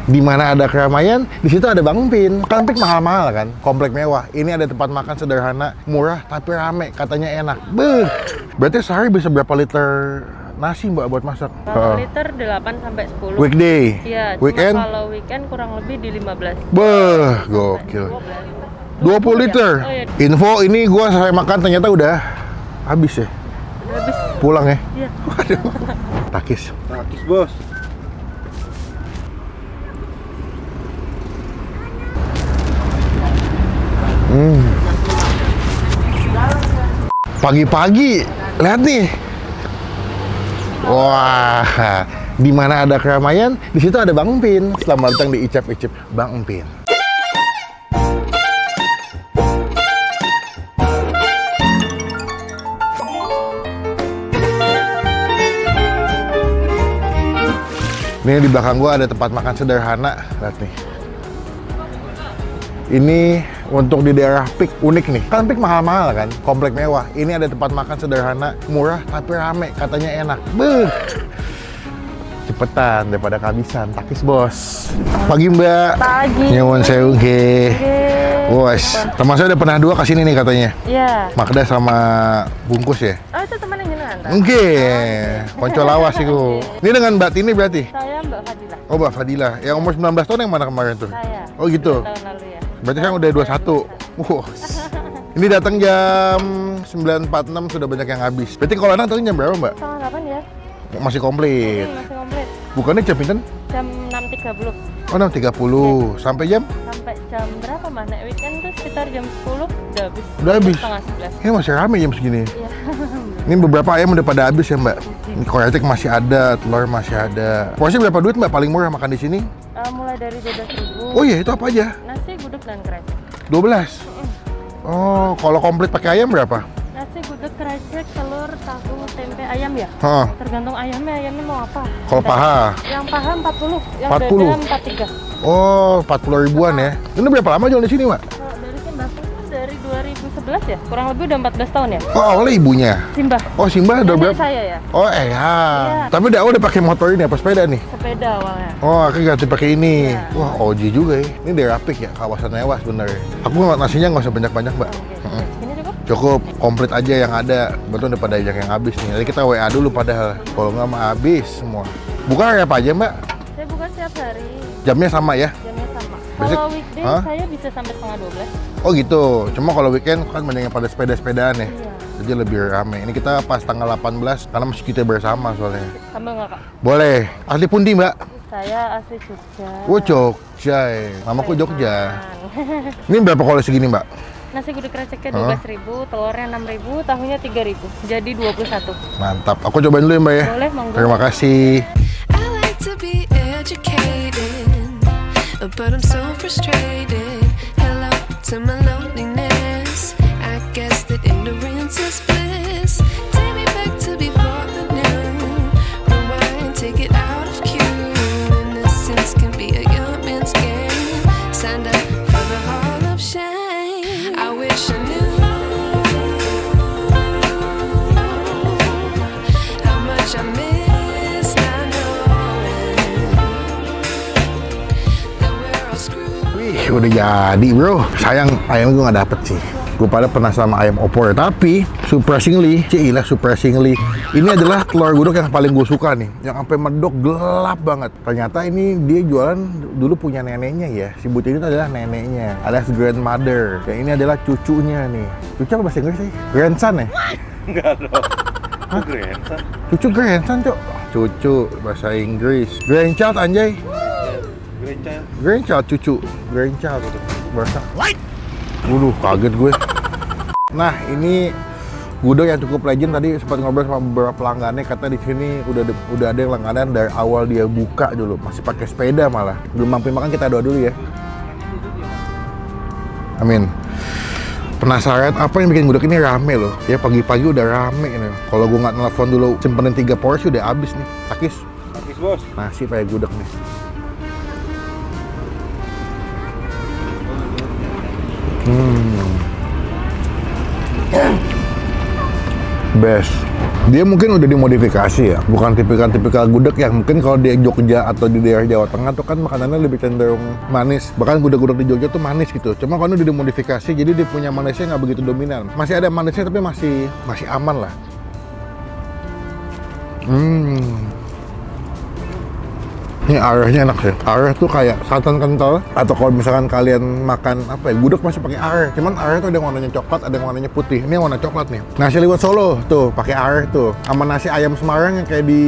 Di mana ada keramaian, di situ ada Bang Pin. Kan Pik mahal-mahal kan, komplek mewah. Ini ada tempat makan sederhana, murah tapi rame, katanya enak. Beuh. Berarti sehari bisa berapa liter nasi Mbak buat masak? Kalau liter 8 sampai 10. Weekday? Iya, Weekend? kalau weekend kurang lebih di 15. Beuh, gokil. 20 liter? Oh, iya. Info ini gua selesai makan ternyata udah habis ya? Habis. Pulang ya? Iya. Waduh. Takis. Takis bos. Pagi-pagi, lihat nih. Wah, di mana ada keramaian, di situ ada Bang Pin. Selamat datang di Icap-Icip Bang Pin. Ini di belakang gua ada tempat makan sederhana, lihat nih. Ini untuk di daerah Pik, unik nih. Kan Pik mahal-mahal kan, komplek mewah. Ini ada tempat makan sederhana, murah tapi rame, katanya enak. Beuh. Cepetan daripada kehabisan. Takis bos. Pagi Mbak. Pagi. Nyewon sewu ge. Wos, teman saya udah pernah dua kesini nih katanya. Iya. Magda sama bungkus ya? Oh, itu teman yang jenengan kan? Oke, konco lawas itu. Ini dengan Mbak Tini berarti? Saya Mbak Fadila. Oh, Mbak Fadila. Yang umur 19 tahun yang mana kemarin tuh? Saya. Oh gitu? Tahun lalu ya. Berarti kan udah 21. Wow. Ini datang jam 9.46 sudah banyak yang habis. Berarti kalau anak datang jam berapa Mbak? Setengah 8 ya? Masih komplit. Masih komplit. Bukannya jam pinten? Jam 6.30. Oh 6.30. Sampai jam? Sampai jam berapa Mas? Nek weekend tuh sekitar jam 10 udah habis. Udah habis? Setengah 11. Ini masih rame jam segini. Iya. Ini beberapa ayam udah pada habis ya Mbak. Ini koretek masih ada, telur masih ada. Porsi berapa duit Mbak paling murah makan di sini? Mulai dari 12.000. Oh iya, itu apa aja? Nasi, gudeg, dan krecek. 12? Oh, kalau komplit pakai ayam berapa? Nasi, gudeg, krecek, telur, tahu, tempe, ayam ya? Hah, Tergantung ayamnya mau apa. kalau paha? Yang paha 40, yang 40? dada 43. Oh, 40 ribuan ya. Ini berapa lama jual di sini Mbak? Kalau dari Simbah tuh dari 2011 ya? Kurang lebih udah 14 tahun ya? Oh, awalnya ibunya? Simbah. Oh, Simbah udah Nenek berapa? saya ya? Oh, ya. Iya. Tapi udah pakai motor ini apa sepeda nih? Sepeda awalnya. Oh, akhirnya ganti pakai ini. Iya. Wah, OJ juga ya. Ini daerah Pik ya, kawasan mewah sebenarnya. Aku nasinya nggak usah banyak-banyak, Mbak. Oke. Ini cukup? Cukup, komplit aja yang ada. Betul udah pada yang habis nih. Jadi kita WA dulu padahal. Kalau nggak mah habis semua. Buka hari apa aja, Mbak? Saya buka setiap hari. Jamnya sama ya? Jamnya sama. Basic- Kalau weekday Hah? saya bisa sampai setengah 12. Oh gitu. Cuma kalau weekend kan banyak yang pada sepeda-sepedaan ya. Iya. Jadi lebih rame. Ini kita pas tanggal 18 karena masih kita bersama soalnya. Sambal nggak Kak? Boleh. Asli pundi, Mbak? Saya asli Jogja. Oh, Jogja. Namaku Jogja. Preman. Ini berapa kalau segini, Mbak? Nasi gudeg kreceknya 12.000, telurnya 6.000, tahunya 3.000. Jadi 21. Mantap. Aku cobain dulu ya, Mbak ya. Boleh, monggo. Terima kasih. I like to be educated, but I'm so frustrated. Hello to my loneliness. I guess that ignorance is bliss. Take me back to before the new. Rewind, take it out of cue. Innocence can be a young man's game. Signed up for the hall of shame. I wish I knew how much I miss not knowing that we're all screwed. Wih, udah jadi bro. Sayang ayam gue nggak dapet sih. Gue pada pernah sama ayam opor, tapi surprisingly, ini adalah telur gudeg yang paling gue suka nih, yang sampai medok gelap banget. Ternyata ini dia jualan dulu punya neneknya ya. Si Buti ini adalah neneknya, alias grandmother. Dan ini adalah cucunya nih. Cucu apa bahasa Inggris sih? Grandson ya? Enggak dong. Kok grandson? Cucu grandson, Cok. Cucu bahasa Inggris. Grandchild anjay. Grandchild. Grandchild cucu. Grandchild bahasa. Waduh, kaget gue. Nah, ini gudeg yang cukup legend. Tadi sempat ngobrol sama beberapa pelanggannya, kata di sini udah ada yang langganan dari awal dia buka dulu, masih pakai sepeda malah. Belum mampu makan, kita doa dulu ya. Amin. Penasaran apa yang bikin gudeg ini rame loh? Ya pagi-pagi udah rame nih. Kalau gue nggak nelfon dulu, simpenin 3 porsi udah habis nih. Takis. Takis bos. Nasi pakai gudeg nih. Best. Dia mungkin udah dimodifikasi ya, bukan tipikal gudeg yang mungkin kalau di Jogja atau di daerah Jawa Tengah tuh kan makanannya lebih cenderung manis. Bahkan gudeg-gudeg di Jogja tuh manis gitu. Cuma kalau udah dimodifikasi, jadi dia punya manisnya nggak begitu dominan. Masih ada manisnya tapi masih aman lah. Ini arehnya enak sih. Areh tuh kayak santan kental. Atau kalau misalkan kalian makan apa ya, gudeg masih pakai areh. Cuman areh tuh ada yang warnanya coklat, ada yang warnanya putih. Ini yang warna coklat nih. Nasi liwet Solo tuh pakai areh tuh. Sama nasi ayam Semarang yang kayak di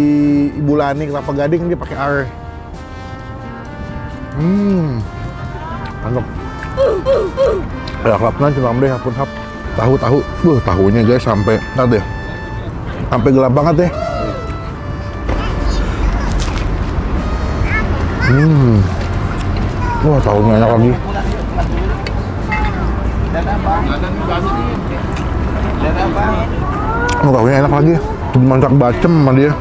Ibu Lani Kelapa Gading dia pakai areh. Mantap. Ada kelapnya cuma deh, hapun hap. Tahu. Tahunya guys sampai deh. Sampai gelap banget deh. Wah, tahunya enak lagi. Tahunya enak lagi. Masak bacem sama dia.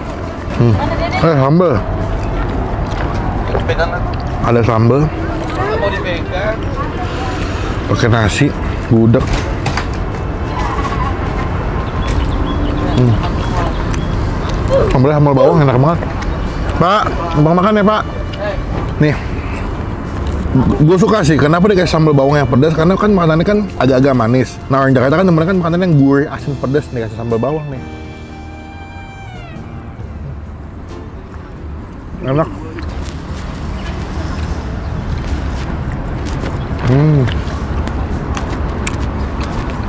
Sambal. Ada sambal. Pakai nasi, gudeg. Sambal bawang enak banget. Pak, abang makan ya Pak. Nih, gue suka sih. Kenapa dia kayak sambal bawang yang pedas? Karena kan makanannya kan agak-agak manis. Nah orang Jakarta kan temen kan makanan yang gurih, asin, pedas. Nih kasih sambal bawang nih. Enak.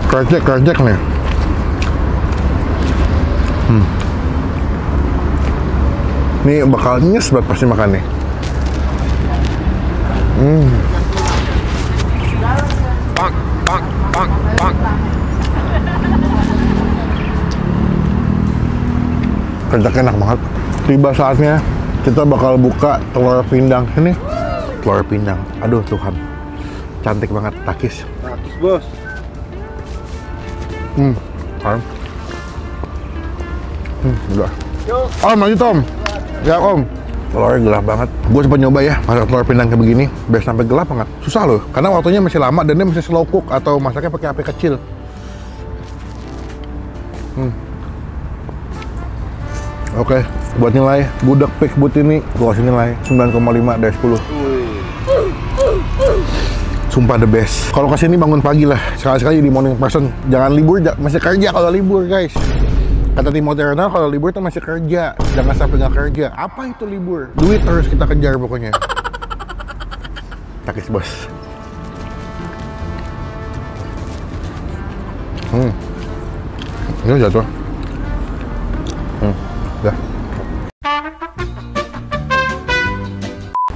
Krecek nih. Ini bakal nyes banget pasti makan nih. Krecek enak banget. Tiba saatnya kita bakal buka telur pindang. Ini telur pindang. Aduh Tuhan, cantik banget. Takis. Takis bos. Udah. Om, lagi Tom. Ya Om. Telurnya gelap banget. Gue sempat nyoba ya masak telur pindang kayak begini, biar sampai gelap banget. Susah loh, karena waktunya masih lama dan dia masih slow cook atau masaknya pakai api kecil. Oke, buat nilai gudeg Pik But ini, gue kasih nilai 9,5 dari 10. Sumpah the best. Kalau kesini bangun pagi lah, sekali-sekali di morning person. Jangan libur, masih kerja kalau libur guys. Kata Timothy Ronald, kalau libur tuh masih kerja, jangan sampai nggak kerja. Apa itu libur? Duit terus kita kejar pokoknya. Takis bos. Ini jatuh. Udah.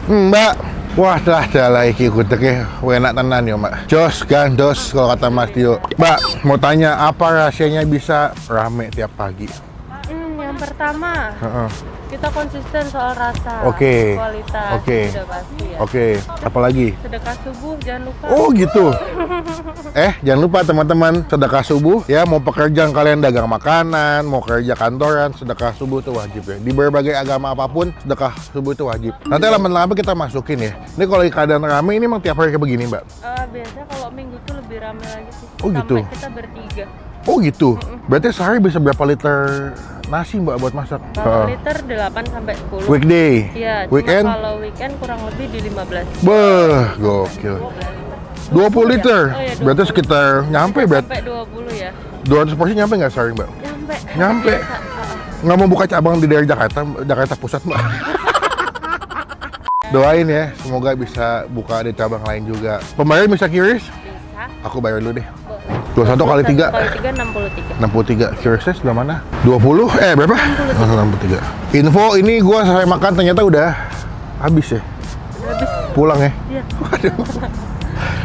Mbak, wah dah lah iki gudegnya enak tenan ya Mbak. Jos gandos kalau kata Mas Tio. Mbak, mau tanya apa rahasianya bisa rame tiap pagi? Yang pertama, kita konsisten soal rasa, Oke. kualitas, udah pasti ya. Oke, apalagi? Sedekah subuh jangan lupa. Oh gitu. Jangan lupa teman-teman, sedekah subuh ya, mau pekerjaan kalian dagang makanan, mau kerja kantoran, sedekah subuh itu wajib ya. Di berbagai agama apapun, sedekah subuh itu wajib. Nanti lama-lama kita masukin ya. Ini kalau keadaan rame ini emang tiap hari kayak begini Mbak? Biasanya kalau minggu tuh lebih rame lagi sih. Oh gitu. Sampai kita bertiga. Oh gitu. Berarti sehari bisa berapa liter nasi Mbak buat masak? Kalau liter 8 sampai 10. Weekday? Iya, Weekend? kalau weekend kurang lebih di 15. Beuh, gokil. 20 liter? Oh, iya, 20. Berarti sekitar nyampe berarti? Sampai 20 ya. 200 porsi nyampe nggak sehari Mbak? Nyampe. Nyampe. Nggak mau buka cabang di daerah Jakarta Pusat Mbak. Doain ya, semoga bisa buka di cabang lain juga. Pembayaran bisa QRIS? Bisa. Aku bayar dulu deh. 21 kali 3. Kali 3 63. 63. QRIS sebelah mana? 20? Berapa? 63. Info ini gua selesai makan ternyata udah habis ya. Habis. Pulang ya. Iya. Waduh.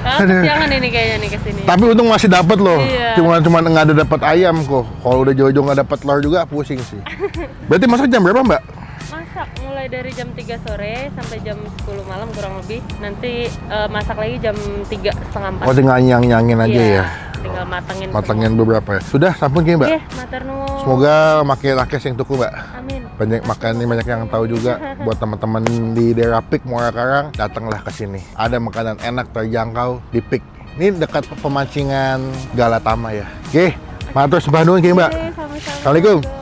Kesiangan ini kayaknya nih kesini. Tapi untung masih dapat loh. Iya. Cuma nggak ada dapat ayam kok. Kalau udah jauh-jauh nggak dapat telur juga pusing sih. Berarti masak jam berapa Mbak? Masak mulai dari jam 3 sore sampai jam 10 malam kurang lebih. Nanti masak lagi jam 3:30, 4. Oh tinggal nyang-nyangin aja Iya, ya. tinggal matengin Beberapa ya. Sudah sampun kayaknya Mbak. Oke, matur nuwun. Semoga makin akeh yang tuku Mbak. Amin. Banyak yang tahu juga. Buat teman-teman di daerah Pik Muara Karang, datanglah ke sini. Ada makanan enak terjangkau di Pik. Ini dekat pemancingan Galatama ya. Oke, matur sembah nuwun Mbak. Oke, sama-sama. Assalamualaikum.